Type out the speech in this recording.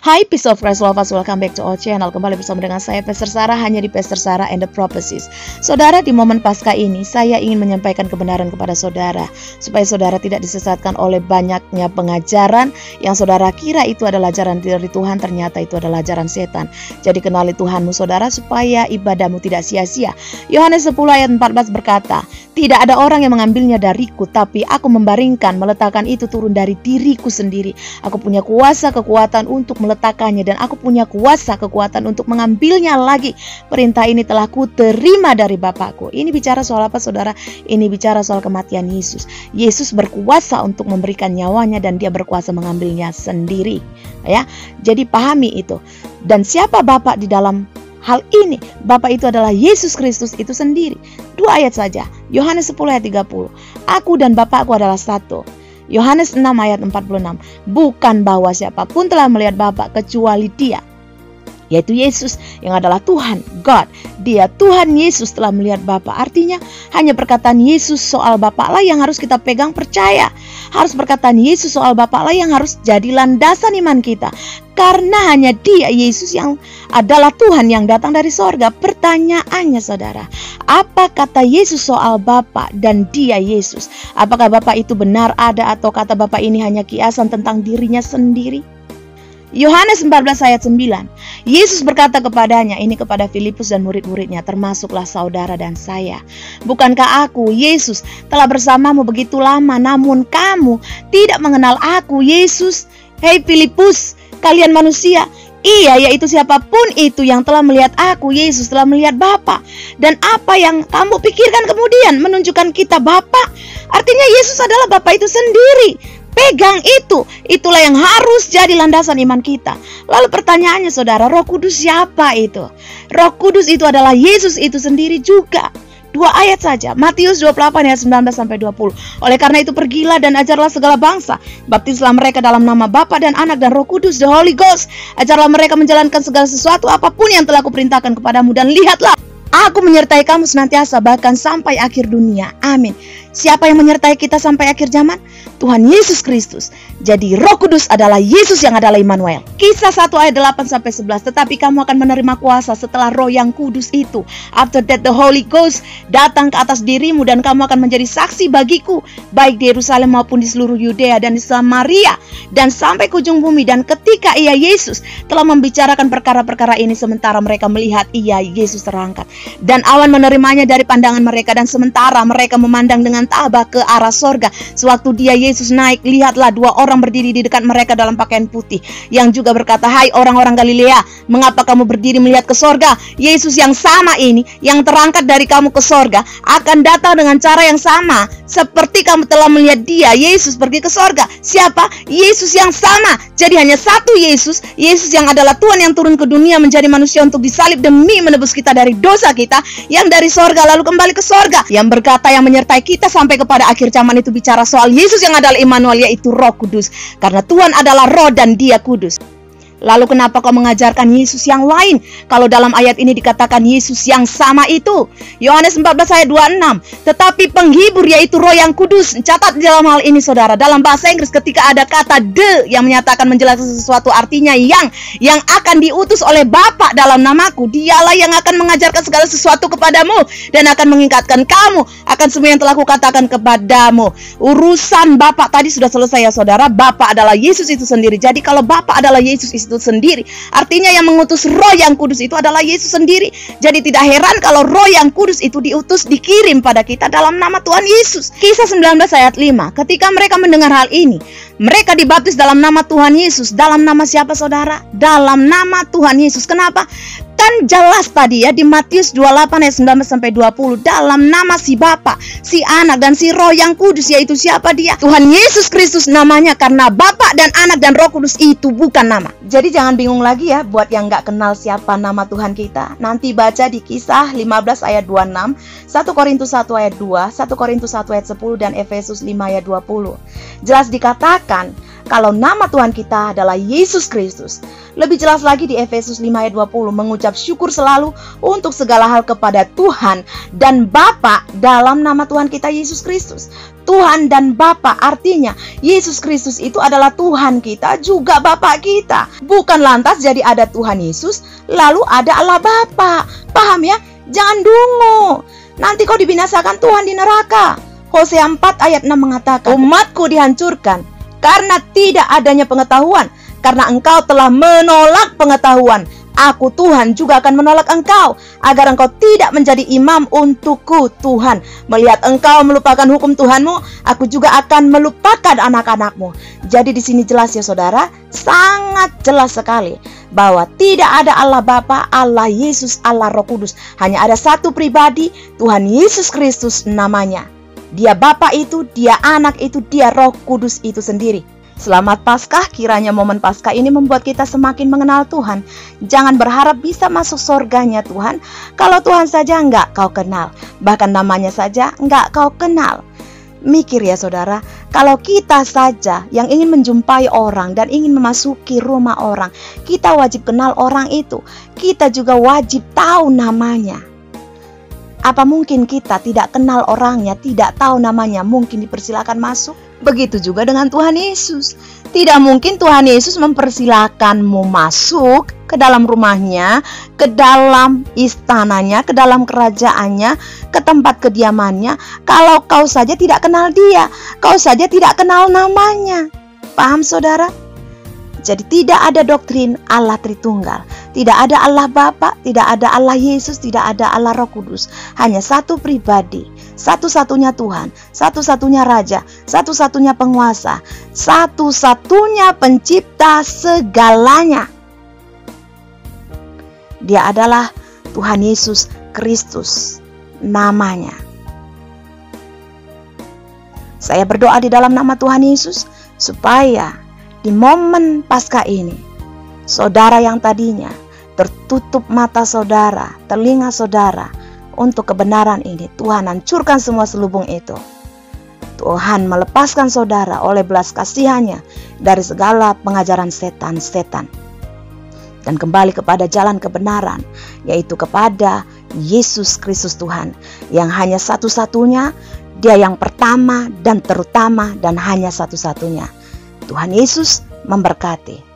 Hai Peace of Christ lovers, welcome back to our channel. Kembali bersama dengan saya Pastor Sarah, hanya di Pastor Sarah and the Prophecies. Saudara, di momen Paskah ini saya ingin menyampaikan kebenaran kepada saudara, supaya saudara tidak disesatkan oleh banyaknya pengajaran yang saudara kira itu adalah ajaran dari Tuhan, ternyata itu adalah ajaran setan. Jadi kenali Tuhanmu saudara, supaya ibadahmu tidak sia-sia. Yohanes 10 ayat 14 berkata, "Tidak ada orang yang mengambilnya dariku, tapi aku membaringkan, meletakkan itu turun dari diriku sendiri. Aku punya kuasa kekuatan untuk meletakkannya, dan aku punya kuasa kekuatan untuk mengambilnya lagi. Perintah ini telah kuterima dari Bapakku." Ini bicara soal apa saudara? Ini bicara soal kematian Yesus. Yesus berkuasa untuk memberikan nyawanya, dan dia berkuasa mengambilnya sendiri. Ya, jadi pahami itu. Dan siapa Bapa di dalam hal ini? Bapa itu adalah Yesus Kristus itu sendiri. 2 ayat saja. Yohanes 10 ayat 30. "Aku dan Bapakku adalah satu." Yohanes 6 ayat 46. "Bukan bahwa siapapun telah melihat Bapa kecuali Dia," yaitu Yesus yang adalah Tuhan, God. Dia Tuhan Yesus telah melihat Bapa. Artinya hanya perkataan Yesus soal Bapa lah yang harus kita pegang percaya. Harus perkataan Yesus soal Bapa lah yang harus jadi landasan iman kita. Karena hanya Dia, Yesus, yang adalah Tuhan yang datang dari sorga. Pertanyaannya saudara, apa kata Yesus soal Bapa dan Dia Yesus? Apakah Bapa itu benar ada, atau kata Bapa ini hanya kiasan tentang dirinya sendiri? Yohanes 14 ayat 9. Yesus berkata kepadanya, ini kepada Filipus dan murid-muridnya, termasuklah saudara dan saya. "Bukankah aku, Yesus, telah bersamamu begitu lama, namun kamu tidak mengenal aku, Yesus? Hei Filipus, kalian manusia." Iya, yaitu siapapun itu yang telah melihat aku, Yesus, telah melihat Bapa. Dan apa yang kamu pikirkan kemudian menunjukkan kita Bapa? Artinya Yesus adalah Bapa itu sendiri. Pegang itu. Itulah yang harus jadi landasan iman kita. Lalu pertanyaannya saudara, Roh Kudus siapa itu? Roh Kudus itu adalah Yesus itu sendiri juga. 2 ayat saja. Matius 28 ayat 19 sampai 20. "Oleh karena itu pergilah dan ajarlah segala bangsa. Baptislah mereka dalam nama Bapa dan Anak dan Roh Kudus, the Holy Ghost. Ajarlah mereka menjalankan segala sesuatu apapun yang telah kuperintahkan kepadamu, dan lihatlah, aku menyertai kamu senantiasa, bahkan sampai akhir dunia." Amin. Siapa yang menyertai kita sampai akhir zaman? Tuhan Yesus Kristus. Jadi Roh Kudus adalah Yesus yang adalah Immanuel. Kisah 1 ayat 8 sampai 11. "Tetapi kamu akan menerima kuasa setelah Roh yang kudus itu. After that the Holy Ghost datang ke atas dirimu, dan kamu akan menjadi saksi bagiku, baik di Yerusalem maupun di seluruh Yudea dan di Samaria, dan sampai ke ujung bumi." Dan ketika ia, Yesus, telah membicarakan perkara-perkara ini, sementara mereka melihat ia, Yesus, terangkat, dan awan menerimanya dari pandangan mereka, dan sementara mereka memandang dengan tabah ke arah sorga, sewaktu dia, Yesus, naik, lihatlah 2 orang berdiri di dekat mereka dalam pakaian putih, yang juga berkata, "Hai orang-orang Galilea, mengapa kamu berdiri melihat ke sorga? Yesus yang sama ini, yang terangkat dari kamu ke sorga, akan datang dengan cara yang sama seperti kamu telah melihat Dia, Yesus, pergi ke sorga." Siapa? Yesus yang sama. Jadi hanya satu Yesus, Yesus yang adalah Tuhan yang turun ke dunia menjadi manusia untuk disalib demi menebus kita dari dosa kita, yang dari sorga lalu kembali ke sorga, yang berkata yang menyertai kita sampai kepada akhir zaman. Itu bicara soal Yesus yang adalah Immanuel, yaitu Roh Kudus. Karena Tuhan adalah Roh dan Dia kudus. Lalu kenapa kau mengajarkan Yesus yang lain, kalau dalam ayat ini dikatakan Yesus yang sama itu? Yohanes 14 ayat 26. "Tetapi penghibur, yaitu Roh yang kudus." Catat di dalam hal ini saudara, dalam bahasa Inggris ketika ada kata "the" yang menyatakan menjelaskan sesuatu, artinya yang akan diutus oleh Bapa dalam namaku, Dialah yang akan mengajarkan segala sesuatu kepadamu, dan akan mengingatkan kamu akan semua yang telah kukatakan kepadamu. Urusan Bapa tadi sudah selesai ya saudara. Bapa adalah Yesus itu sendiri. Jadi kalau Bapa adalah Yesus itu sendiri, artinya yang mengutus Roh yang kudus itu adalah Yesus sendiri. Jadi tidak heran kalau Roh yang kudus itu diutus, dikirim pada kita dalam nama Tuhan Yesus. Kisah 19 ayat 5. Ketika mereka mendengar hal ini, mereka dibaptis dalam nama Tuhan Yesus. Dalam nama siapa saudara? Dalam nama Tuhan Yesus. Kenapa? Kan jelas tadi ya di Matius 28 ayat 19 sampai 20, dalam nama si Bapa, si Anak, dan si Roh yang kudus, yaitu siapa Dia? Tuhan Yesus Kristus namanya, karena Bapa dan Anak dan Roh Kudus itu bukan nama. Jadi jangan bingung lagi ya buat yang gak kenal siapa nama Tuhan kita. Nanti baca di Kisah 15 ayat 26, 1 Korintus 1 ayat 2, 1 Korintus 1 ayat 10, dan Efesus 5 ayat 20. Jelas dikatakan kalau nama Tuhan kita adalah Yesus Kristus. Lebih jelas lagi di Efesus 5 ayat 20, mengucap syukur selalu untuk segala hal kepada Tuhan dan Bapa dalam nama Tuhan kita Yesus Kristus. Tuhan dan Bapa artinya Yesus Kristus itu adalah Tuhan kita juga Bapa kita. Bukan lantas jadi ada Tuhan Yesus lalu ada Allah Bapa. Paham ya? Jangan dungu. Nanti kau dibinasakan Tuhan di neraka. Hosea 4 ayat 6 mengatakan, umatku dihancurkan karena tidak adanya pengetahuan. Karena engkau telah menolak pengetahuan, aku Tuhan juga akan menolak engkau, agar engkau tidak menjadi imam untukku. Tuhan, melihat engkau melupakan hukum Tuhanmu, aku juga akan melupakan anak-anakmu. Jadi di sini jelas ya saudara, sangat jelas sekali bahwa tidak ada Allah Bapa, Allah Yesus, Allah Roh Kudus. Hanya ada satu pribadi, Tuhan Yesus Kristus namanya. Dia Bapa itu, dia Anak itu, dia Roh Kudus itu sendiri. Selamat Paskah, kiranya momen Paskah ini membuat kita semakin mengenal Tuhan. Jangan berharap bisa masuk surganya Tuhan kalau Tuhan saja enggak kau kenal, bahkan namanya saja enggak kau kenal. Mikir ya saudara, kalau kita saja yang ingin menjumpai orang dan ingin memasuki rumah orang, kita wajib kenal orang itu. Kita juga wajib tahu namanya. Apa mungkin kita tidak kenal orangnya, tidak tahu namanya, mungkin dipersilakan masuk? Begitu juga dengan Tuhan Yesus. Tidak mungkin Tuhan Yesus mempersilakanmu masuk ke dalam rumahnya, ke dalam istananya, ke dalam kerajaannya, ke tempat kediamannya, kalau kau saja tidak kenal dia, kau saja tidak kenal namanya. Paham saudara? Jadi tidak ada doktrin Allah Tritunggal, tidak ada Allah Bapa, tidak ada Allah Yesus, tidak ada Allah Roh Kudus. Hanya satu pribadi, satu-satunya Tuhan, satu-satunya Raja, satu-satunya penguasa, satu-satunya pencipta segalanya. Dia adalah Tuhan Yesus Kristus namanya. Saya berdoa di dalam nama Tuhan Yesus supaya di momen Paskah ini, saudara yang tadinya tertutup mata saudara, telinga saudara untuk kebenaran ini, Tuhan hancurkan semua selubung itu. Tuhan melepaskan saudara oleh belas kasihannya dari segala pengajaran setan-setan dan kembali kepada jalan kebenaran, yaitu kepada Yesus Kristus Tuhan yang hanya satu-satunya, dia yang pertama dan terutama dan hanya satu-satunya. Tuhan Yesus memberkati.